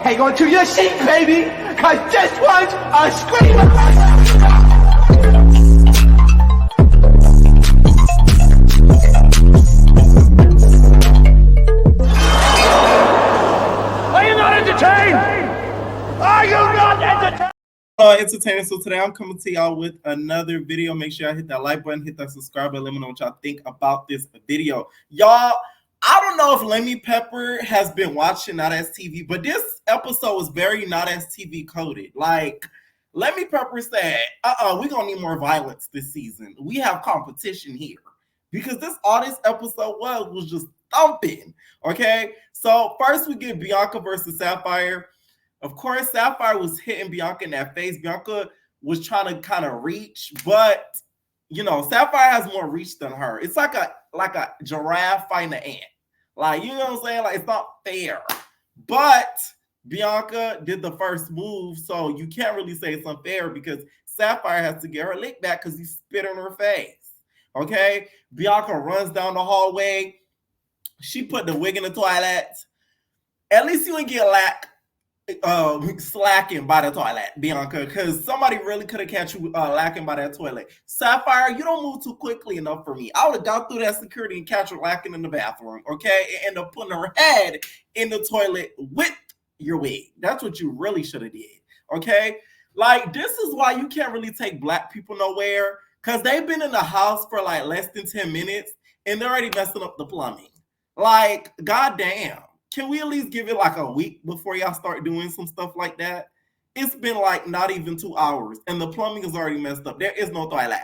Hang on to your seat, baby, cause this one's a screamer. Are you not entertained? Are you not entertained? Entertainers. So today I'm coming to y'all with another video. Make sure y'all hit that like button, hit that subscribe button, let me know what y'all think about this video. Y'all, I don't know if Lemmy Pepper has been watching Not As TV, but this episode was very Not As TV coded. Like, Lemmy Pepper said, we're gonna need more violence this season. We have competition here. Because all this episode was just thumping. Okay? So first we get Bianca versus Sapphire. Of course, Sapphire was hitting Bianca in that face. Bianca was trying to kind of reach, but you know, Sapphire has more reach than her. It's like a giraffe fighting an ant. Like, you know what I'm saying? Like, it's not fair. But Bianca did the first move, so you can't really say it's unfair because Sapphire has to get her lick back because he spit in her face. Okay? Bianca runs down the hallway. She put the wig in the toilet. At least you didn't get slacking by the toilet, Bianca, because somebody really could have catch you lacking by that toilet. Sapphire, you don't move too quickly enough for me. I would have gone through that security and catch her lacking in the bathroom, okay? And end up putting her head in the toilet with your wig. That's what you really should have did, okay? Like, this is why you can't really take black people nowhere, because they've been in the house for like less than 10 minutes, and they're already messing up the plumbing. Like, goddamn. Can we at least give it like a week before y'all start doing some stuff like that? It's been like not even 2 hours and the plumbing is already messed up. There is no toilet.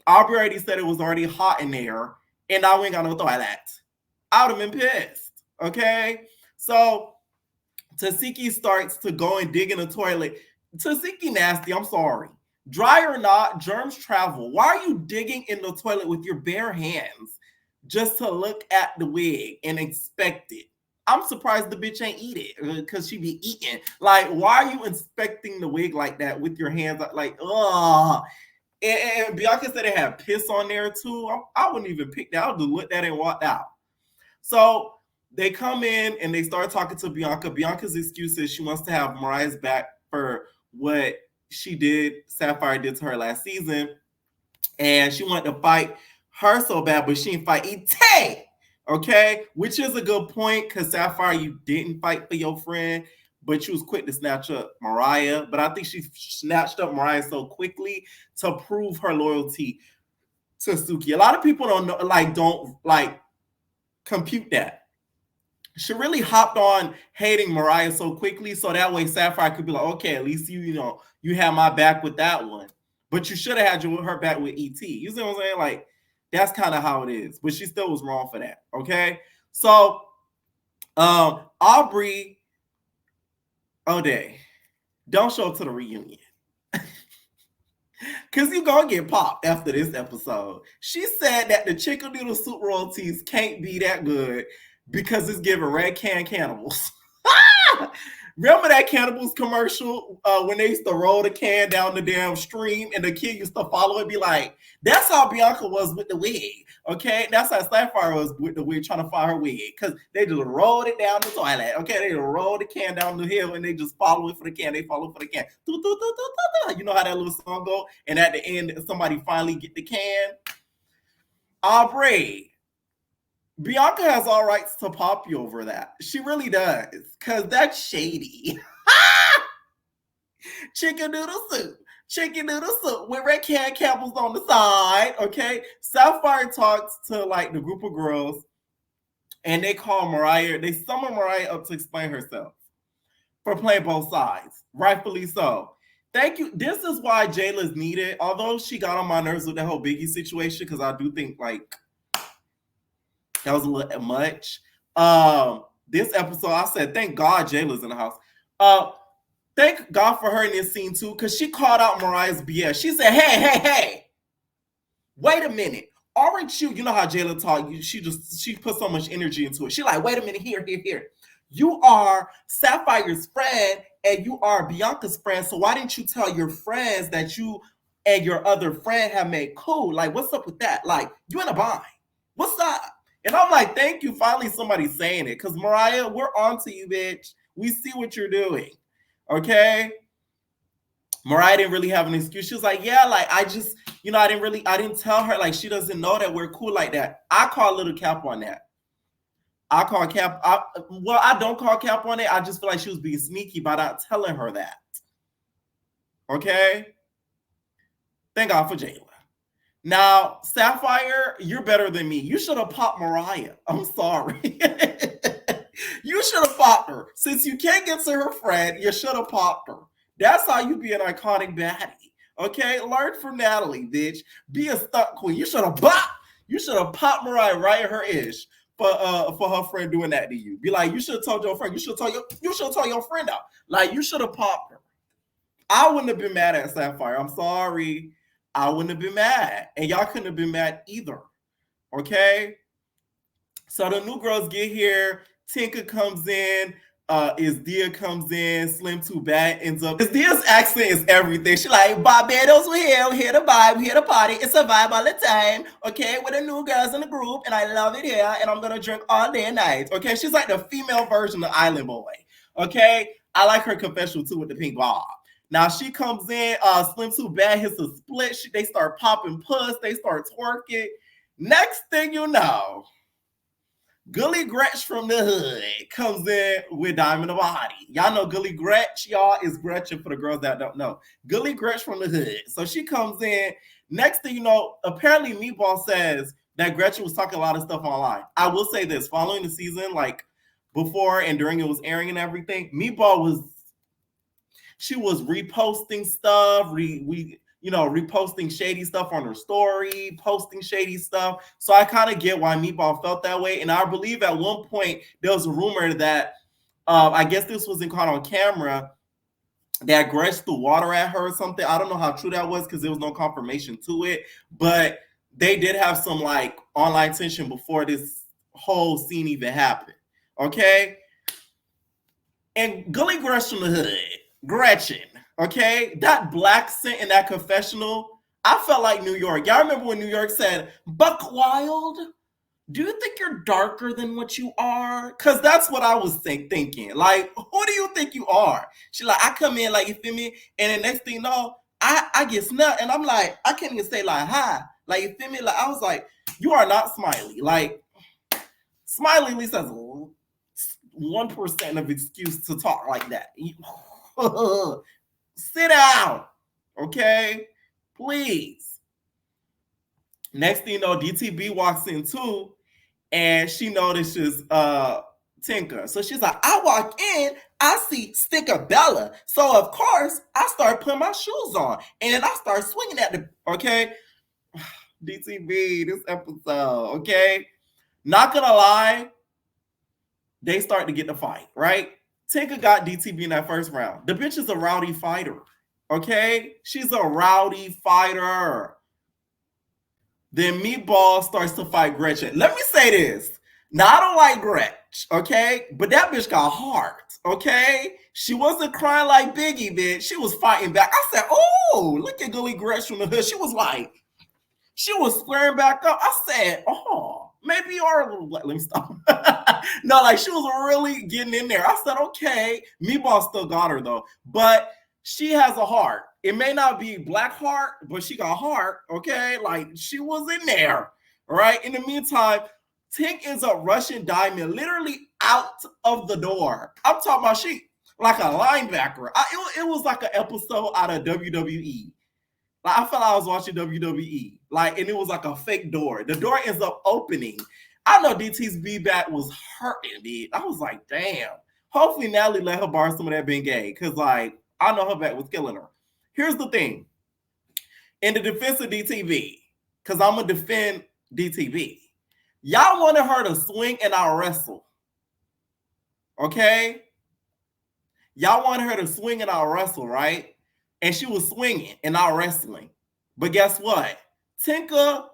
Aubrey already said it was already hot in there and now we ain't got no toilet. I would have been pissed, okay? So Tasiki starts to go and dig in the toilet. Tasiki nasty, I'm sorry. Dry or not, germs travel. Why are you digging in the toilet with your bare hands just to look at the wig and expect it? I'm surprised the bitch ain't eat it because she be eating. Like, why are you inspecting the wig like that with your hands? Like, ugh. And Bianca said it had piss on there too. I wouldn't even pick that. I would just looked at it and walked out. So they come in and they start talking to Bianca. Bianca's excuse is she wants to have Mariah's back for what she did, Sapphire did to her last season. And she wanted to fight her so bad, but she didn't fight Ite. Okay, which is a good point because Sapphire, you didn't fight for your friend, but you was quick to snatch up Mariah. But I think she snatched up Mariah so quickly to prove her loyalty to Suki. A lot of people don't compute that. She really hopped on hating Mariah so quickly, so that way Sapphire could be like, okay, at least you have my back with that one. But you should have had her back with ET. You see what I'm saying? Like, that's kind of how it is. But she still was wrong for that. Okay. So Aubrey O'Day, don't show up to the reunion. Cause you're gonna get popped after this episode. She said that the chicken noodle soup royalties can't be that good because it's giving red can cannibals. Remember that Cannibals commercial when they used to roll the can down the damn stream and the kid used to follow it, be like, that's how Bianca was with the wig, okay? That's how Sapphire was with the wig, trying to find her wig, because they just rolled it down the toilet, okay? They just rolled the can down the hill and they just follow it for the can. They follow for the can. You know how that little song go? And at the end, somebody finally get the can. Aubrey, Bianca has all rights to pop you over that. She really does. Because that's shady. Chicken noodle soup. Chicken noodle soup with red can cannibals on the side. Okay. Sapphire talks to like the group of girls. And they call Mariah. They summon Mariah up to explain herself. For playing both sides. Rightfully so. Thank you. This is why Jayla is needed. Although she got on my nerves with that whole Biggie situation. Because I do think like that was a little much. This episode, I said, thank God Jayla's in the house. Thank God for her in this scene too, because she called out Mariah's BS. She said, hey, wait a minute. Aren't you know how Jayla taught you? She put so much energy into it. She like, wait a minute, here. You are Sapphire's friend and you are Bianca's friend. So why didn't you tell your friends that you and your other friend have made cool? Like, what's up with that? Like, you in a bind. What's up? And I'm like, thank you. Finally, somebody saying it. Because Mariah, we're on to you, bitch. We see what you're doing. Okay. Mariah didn't really have an excuse. She was like, yeah, like I just, I didn't tell her, like she doesn't know that we're cool like that. I call little cap on that. I call cap. I don't call cap on it. I just feel like she was being sneaky by not telling her that. Okay. Thank God for Jayla. Now, Sapphire, you're better than me. You should have popped Mariah. I'm sorry. You should have popped her. Since you can't get to her friend, you should have popped her. That's how you be an iconic baddie. Okay? Learn from Natalie, bitch. Be a stunt queen. You should have popped. You should have popped Mariah right in her ish for her friend doing that to you. Be like, you should have told your friend. You should have told your friend out. Like, you should have popped her. I wouldn't have been mad at Sapphire. I'm sorry. I wouldn't have been mad. And y'all couldn't have been mad either. Okay? So the new girls get here. Tinka comes in. Isdia comes in. Slim Too Bad ends up. Isdia's accent is everything. She like, Barbados, we're here to vibe, we're here to party. It's a vibe all the time. Okay? With the new girls in the group. And I love it here. And I'm going to drink all day and night. Okay? She's like the female version of Island Boy. Okay? I like her confessional too with the pink bob. Now she comes in, Slim Too Bad hits a split. They start popping puss. They start twerking. Next thing you know, Gully Gretch from the hood comes in with Diamond the Body. Y'all know Gully Gretch, y'all, is Gretchen for the girls that don't know. Gully Gretch from the hood. So she comes in. Next thing you know, apparently Meatball says that Gretchen was talking a lot of stuff online. I will say this, following the season, like before and during it was airing and everything, Meatball she was reposting stuff, reposting shady stuff on her story, posting shady stuff. So I kind of get why Meatball felt that way. And I believe at one point there was a rumor that, I guess this wasn't caught on camera, that Gretch threw water at her or something. I don't know how true that was because there was no confirmation to it. But they did have some like online tension before this whole scene even happened. Okay? And Gully Gretch from the hood, Gretchen, okay? That black scent in that confessional, I felt like New York. Y'all remember when New York said, Buck Wild, do you think you're darker than what you are? Because that's what I was thinking. Like, who do you think you are? She like, I come in, like, you feel me? And the next thing you know, I get snuck. And I'm like, I can't even say, like, hi. Like, you feel me? Like, I was like, you are not Smiley. Like, Smiley at least has 1% of excuse to talk like that. Sit down, okay? Please. Next thing you know, DTB walks in too, and she notices Tinka. So she's like, I walk in, I see Stickabella. So of course, I start putting my shoes on, and then I start swinging at the, okay? DTB, this episode, okay? Not gonna lie, they start to get the fight, right? Tinka got DTB in that first round. The bitch is a rowdy fighter, okay? She's a rowdy fighter. Then Meatball starts to fight Gretchen. Let me say this. Now, I don't like Gretch, okay? But that bitch got heart, okay? She wasn't crying like Biggie, bitch. She was fighting back. I said, oh, look at Gully Gretch from the hood. She was squaring back up. I said, oh. Maybe you are a little black. Let me stop. No, like she was really getting in there. I said, okay. Meatball still got her though. But she has a heart. It may not be black heart, but she got heart. Okay. Like she was in there. Right. In the meantime, Tink ends up rushing Diamond literally out of the door. I'm talking about she like a linebacker. It was like an episode out of WWE. Like I felt like I was watching WWE, like, and it was like a fake door. The door ends up opening. I know DT's B-back was hurting me. I was like, damn. Hopefully Natalie let her borrow some of that Bengay, because like I know her back was killing her. Here's the thing. In the defense of DTV, because I'm gonna defend DTV. Y'all wanted her to swing and I'll wrestle. Okay? Y'all wanted her to swing and I'll wrestle, right? And she was swinging and not wrestling. But guess what? Tinka,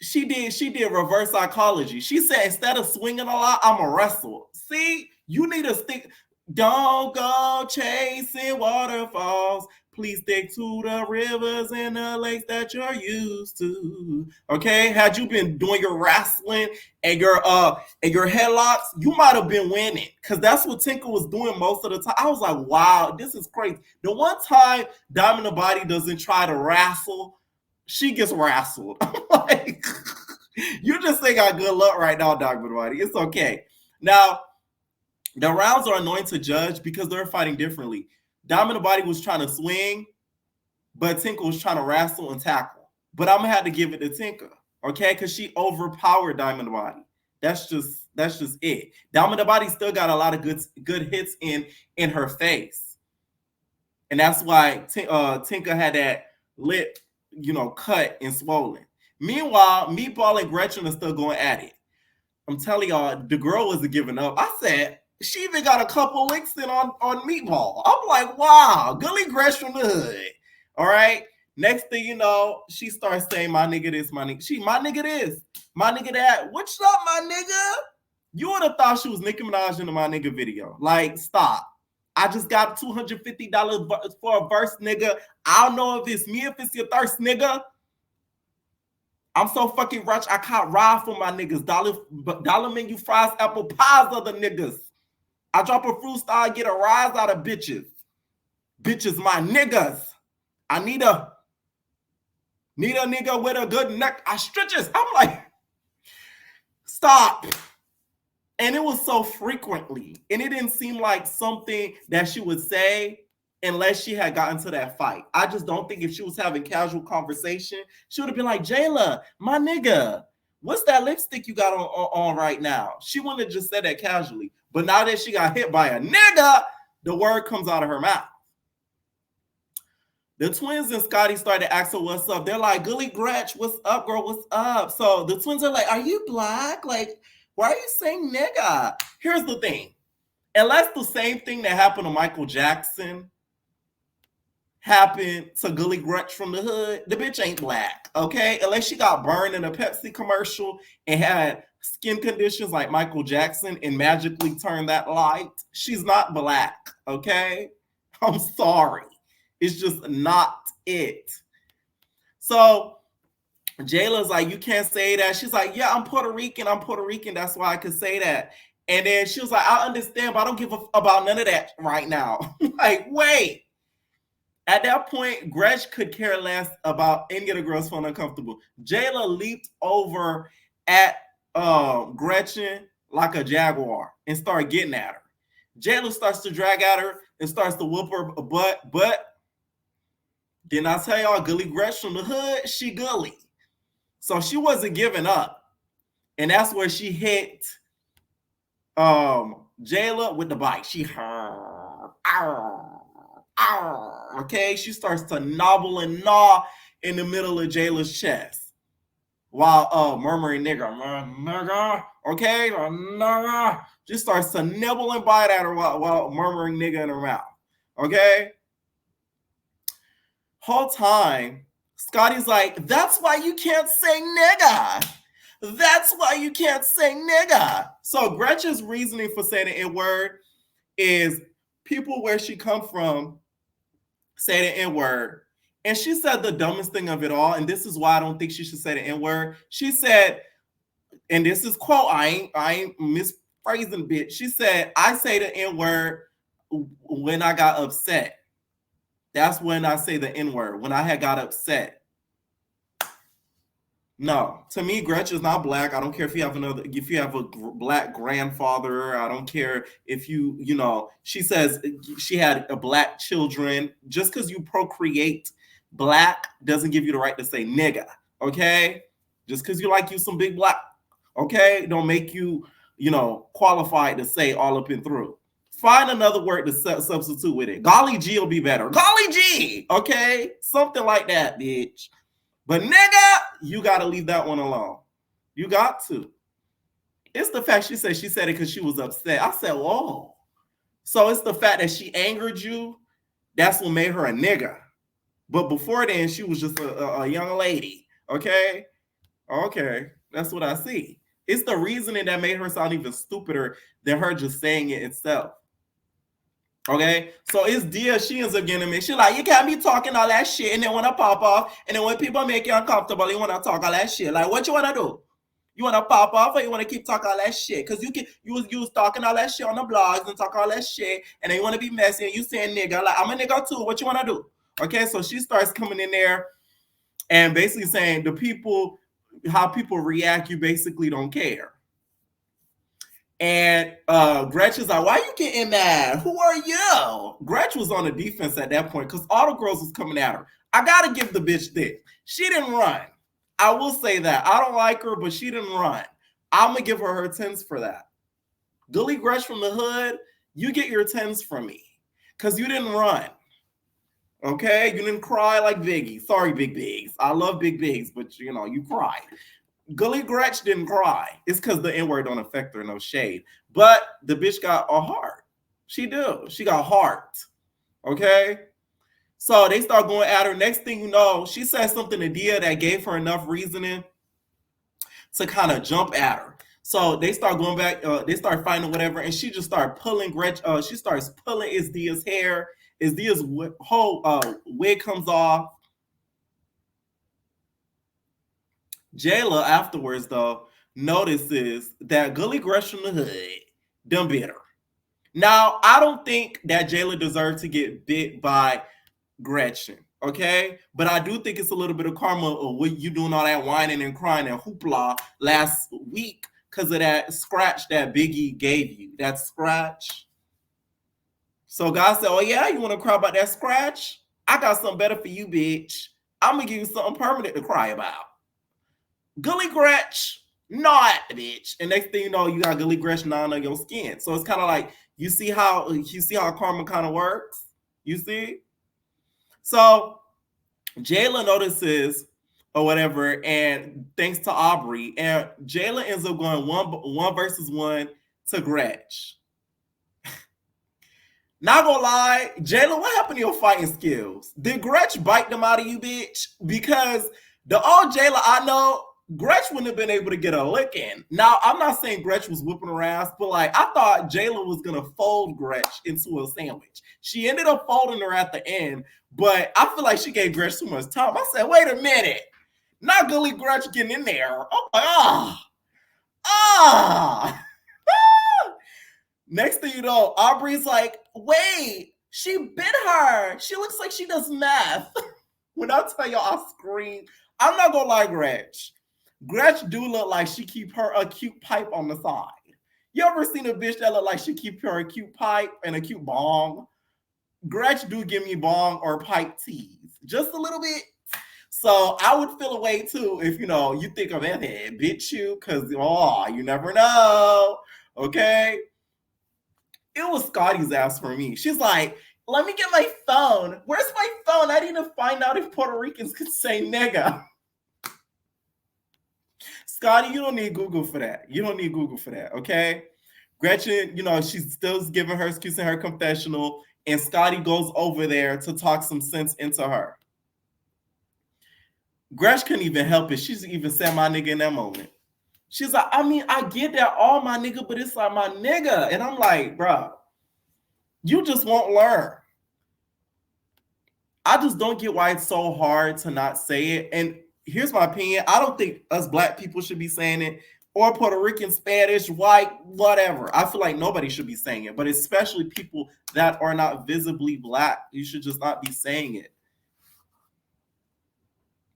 she did reverse psychology. She said, instead of swinging a lot, I'm a wrestle. See, you need to stick. Don't go chasing waterfalls. Please stick to the rivers and the lakes that you're used to. Okay, had you been doing your wrestling and your headlocks, you might have been winning, because that's what Tinker was doing most of the time. I was like, wow, this is crazy. The one time Diamond the Body doesn't try to wrestle, she gets wrestled. I'm like, you just ain't got good luck right now, Diamond the Body. It's okay. Now, the rounds are annoying to judge because they're fighting differently. Diamond the Body was trying to swing, but Tinker was trying to wrestle and tackle. But I'm gonna have to give it to Tinker, okay? Because she overpowered Diamond the Body. That's just it. Diamond the Body still got a lot of good hits in her face, and that's why Tinker had that lip, cut and swollen. Meanwhile, Meatball and Gretchen are still going at it. I'm telling y'all, the girl wasn't giving up. I said, she even got a couple licks in on Meatball. I'm like, wow, Gully Gresh from the hood. All right. Next thing you know, she starts saying, my nigga this, my nigga. My nigga this, my nigga that. What's up, my nigga? You would have thought she was Nicki Minaj in the My Nigga video. Like, stop. I just got $250 for a verse, nigga. I don't know if it's me, if it's your thirst, nigga. I'm so fucking rich, I can't ride for my niggas. Dollar menu fries, apple pies, other niggas. I drop a fruit star, get a rise out of bitches. Bitches, my niggas. I need a nigga with a good neck. I stretches. I'm like, stop. And it was so frequently. And it didn't seem like something that she would say unless she had gotten to that fight. I just don't think if she was having casual conversation, she would have been like, Jayla, my nigga, what's that lipstick you got on right now? She wouldn't have just said that casually. But now that she got hit by a nigga, the word comes out of her mouth. The twins and Scotty started asking what's up. They're like, Gully Gretch, what's up, girl? What's up? So the twins are like, are you black? Like, why are you saying nigga? Here's the thing. Unless the same thing that happened to Michael Jackson happened to Gully Gretch from the hood, the bitch ain't black, okay? Unless she got burned in a Pepsi commercial and had skin conditions like Michael Jackson and magically turned that light, she's not black, okay? I'm sorry. It's just not it. So Jayla's like, you can't say that. She's like, yeah, I'm Puerto Rican. That's why I could say that. And then she was like, I understand, but I don't give about none of that right now. Like, wait. At that point, Gretch could care less about any of the girls feeling uncomfortable. Jayla leaped over at Gretchen like a jaguar and started getting at her. Jayla starts to drag at her and starts to whoop her butt. But didn't I tell y'all, Gully Gretch from the hood, she gully. So she wasn't giving up. And that's where she hit Jayla with the bite. She okay, she starts to nobble and gnaw in the middle of Jayla's chest while murmuring nigga, okay, nigga. Just starts to nibble and bite at her while murmuring nigga in her mouth, okay. Whole time, Scotty's like, that's why you can't say nigga. That's why you can't say nigga. So Gretchen's reasoning for saying the N-word is people where she come from say the N-word. And she said the dumbest thing of it all, and this is why I don't think she should say the N-word. She said, and this is quote, I ain't misphrasing, bitch. She said, I say the N-word when I got upset. That's when I say the N-word, when I had got upset. No, to me, Gretch is not black. I don't care if you have a black grandfather. I don't care if she says she had a black children. Just because you procreate black doesn't give you the right to say nigga, okay? Just because you like you some big black, okay? Don't make you, qualified to say all up and through. Find another word to substitute with it. Golly G will be better. Golly G, okay? Something like that, bitch. But nigga, you got to leave that one alone. You got to. It's the fact she said it because she was upset. I said, whoa. So it's the fact that she angered you. That's what made her a nigga. But before then, she was just a young lady. Okay? Okay. That's what I see. It's the reasoning that made her sound even stupider than her just saying it itself. Okay, so it's Dia. She ends up getting me. She like, you can't be talking all that shit, and then when I pop off, and then when people make you uncomfortable, you want to talk all that shit. Like, what you want to do? You want to pop off, or you want to keep talking all that shit? Because you was talking all that shit on the blogs and talk all that shit, and then you want to be messy, and you saying nigga. Like, I'm a nigga too. What you want to do? Okay, so she starts coming in there and basically saying how people react, you basically don't care. And Gretchen's like, why are you getting mad? Who are you? Gretchen was on the defense at that point because all the girls was coming at her. I gotta give the bitch this. She didn't run. I will say that. I don't like her, but she didn't run. I'm gonna give her 10s for that. Gully Gretch from the hood, you get your 10s from me. Because you didn't run. Okay? You didn't cry like Biggie. Sorry, Big Bigs. I love Big Bigs, but you cried. Gully Gretch didn't cry. It's because the N-word don't affect her, no shade. But the bitch got a heart. She do. She got heart. Okay? So they start going at her. Next thing you know, she said something to Dia that gave her enough reasoning to kind of jump at her. So they start going back, they start fighting or whatever, and she just started pulling she starts pulling Dia's hair. Dia's whole wig comes off. Jayla afterwards, though, notices that Gully Gretch from the hood done bit her. Now, I don't think that Jayla deserved to get bit by Gretchen, okay? But I do think it's a little bit of karma of what you doing all that whining and crying and hoopla last week because of that scratch that Biggie gave you. That scratch. So God said, oh yeah, you want to cry about that scratch? I got something better for you, bitch. I'm going to give you something permanent to cry about. Gully Gretch, not bitch. And next thing you know, you got Gully Gretch gnawing on your skin. So it's kind of like, you see how karma kind of works? You see? So Jayla notices or whatever, and thanks to Aubrey, and Jayla ends up going one versus one to Gretch. Not gonna lie, Jayla, what happened to your fighting skills? Did Gretch bite them out of you, bitch? Because the old Jayla I know, Gretch wouldn't have been able to get a lick in. Now, I'm not saying Gretch was whooping her ass, but like I thought Jayla was gonna fold Gretch into a sandwich. She ended up folding her at the end, but I feel like she gave Gretch too much time. I said, wait a minute. Not Gully Gretch getting in there. Oh my Next thing you know, Aubrey's like, wait, she bit her. She looks like she does meth. When I tell y'all I scream, I'm not gonna lie, Gretch. Gretch do look like she keep her a cute pipe on the side. You ever seen a bitch that look like she keep her a cute pipe and a cute bong? Gretch do give me bong or pipe tease. Just a little bit. So I would feel away too if, you think of that head, bitch you, because, you never know. Okay? It was Scotty's ass for me. She's like, let me get my phone. Where's my phone? I need to find out if Puerto Ricans could say nigga. Scotty, you don't need Google for that. You don't need Google for that, okay? Gretchen, she's still giving her excuse in her confessional, and Scotty goes over there to talk some sense into her. Gretch couldn't even help it. She's even said my nigga in that moment. She's like, I get that all my nigga, but it's like my nigga. And I'm like, bro, you just won't learn. I just don't get why it's so hard to not say it. And here's my opinion. I don't think us black people should be saying it, or Puerto Rican, Spanish, white, whatever. I feel like nobody should be saying it, but especially people that are not visibly black. You should just not be saying it.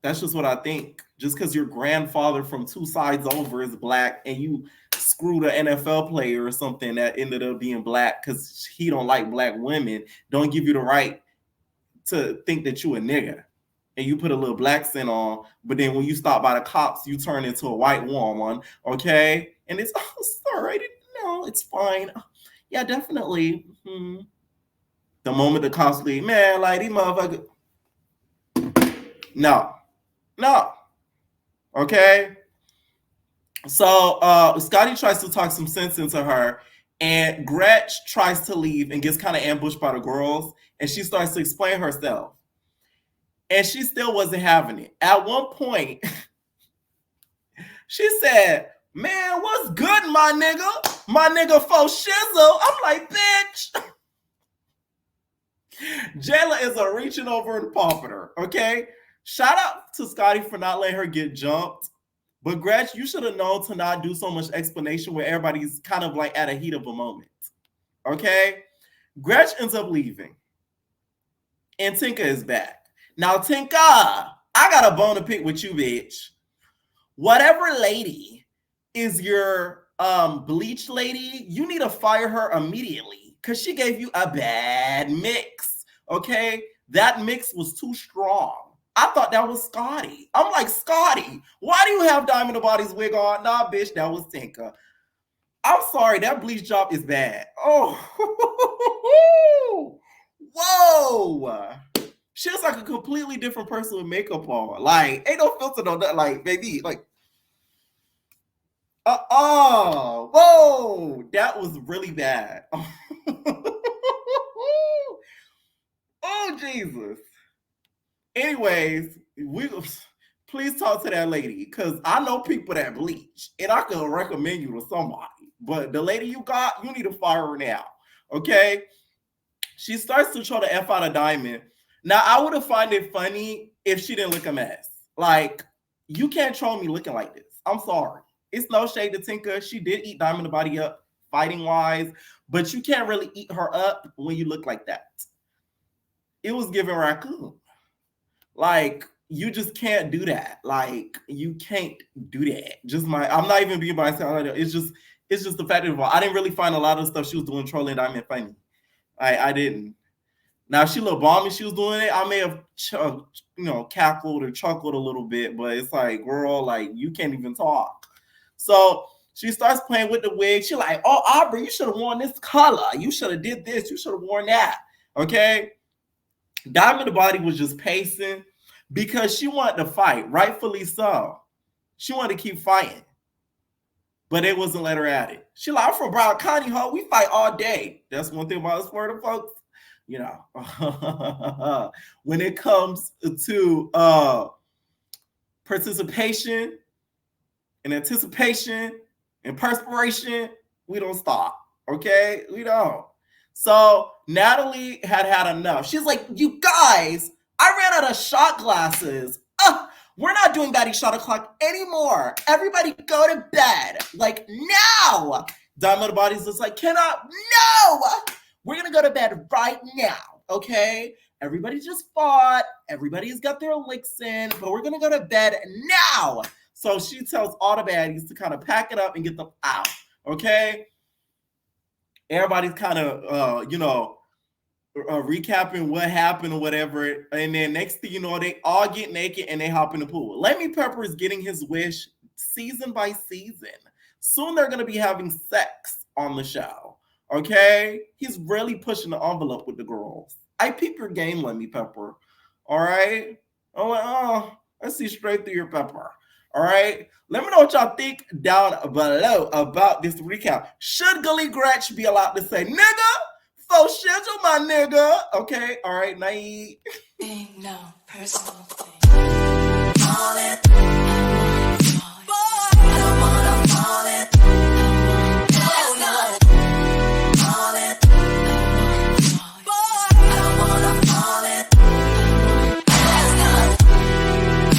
That's just what I think. Just because your grandfather from two sides over is black and you screwed an NFL player or something that ended up being black because he don't like black women, don't give you the right to think that you a nigga. And you put a little black scent on, but then when you stop by the cops, you turn into a white woman, okay? And it's, sorry, I didn't know. It's fine. Yeah, definitely. Mm-hmm. The moment the cops leave, man, like, these motherfuckers. No. Okay? So Scotty tries to talk some sense into her, and Gretch tries to leave and gets kind of ambushed by the girls, and she starts to explain herself. And she still wasn't having it. At one point, she said, man, what's good, my nigga? My nigga faux shizzle. I'm like, bitch. Jayla is a reaching over and popping her, okay? Shout out to Scotty for not letting her get jumped. But Gretch, you should have known to not do so much explanation where everybody's kind of like at a heat of a moment. Okay? Gretch ends up leaving. And Tinka is back. Now, Tinka, I got a bone to pick with you, bitch. Whatever lady is your bleach lady, you need to fire her immediately because she gave you a bad mix. Okay? That mix was too strong. I thought that was Scotty. I'm like, Scotty, why do you have Diamond the Body's wig on? Nah, bitch, that was Tinka. I'm sorry, that bleach job is bad. Oh, whoa. She looks like a completely different person with makeup on. Like, ain't no filter on that. Like, baby, like, whoa, that was really bad. Oh, Jesus. Anyways, please talk to that lady because I know people that bleach and I can recommend you to somebody. But the lady you got, you need to fire her now. Okay? She starts to try to F out a Diamond. Now, I would have found it funny if she didn't look a mess. Like, you can't troll me looking like this. I'm sorry. It's no shade to Tinka. She did eat Diamond the Body up fighting-wise, but you can't really eat her up when you look like that. It was giving raccoon. Like, you just can't do that. Like, you can't do that. I'm not even being myself. It's just the fact of I didn't really find a lot of stuff she was doing trolling Diamond funny. I didn't. Now, she looked balmy. She was doing it. I may have, cackled or chuckled a little bit, but it's like, girl, like, you can't even talk. So she starts playing with the wig. She like, oh, Aubrey, you should have worn this color. You should have did this. You should have worn that. Okay? Diamond the Body was just pacing because she wanted to fight, rightfully so. She wanted to keep fighting, but it wasn't let her at it. She like, I'm from Broward County, ho. We fight all day. That's one thing about us Florida folks. When it comes to participation and anticipation and perspiration, we don't stop. Okay? We don't. So Natalie had enough. She's like, you guys, I ran out of shot glasses. We're not doing Baddie shot o'clock anymore. Everybody go to bed. Like, now. Diamond the Body's just like, no. We're going to go to bed right now. Okay? Everybody just fought. Everybody's got their licks in. But we're going to go to bed now. So she tells all the baddies to kind of pack it up and get them out. Okay? Everybody's kind of, recapping what happened or whatever. And then next thing you know, they all get naked and they hop in the pool. Lemmy Pepper is getting his wish season by season. Soon they're going to be having sex on the show. Okay? He's really pushing the envelope with the girls. I peep your game, Lemmy Pepper. All right? I'm like, I see straight through your pepper. All right? Let me know what y'all think down below about this recap. Should Gully Gretch be allowed to say, nigga? For schedule, my nigga. Okay? All right, night. Ain't no personal thing.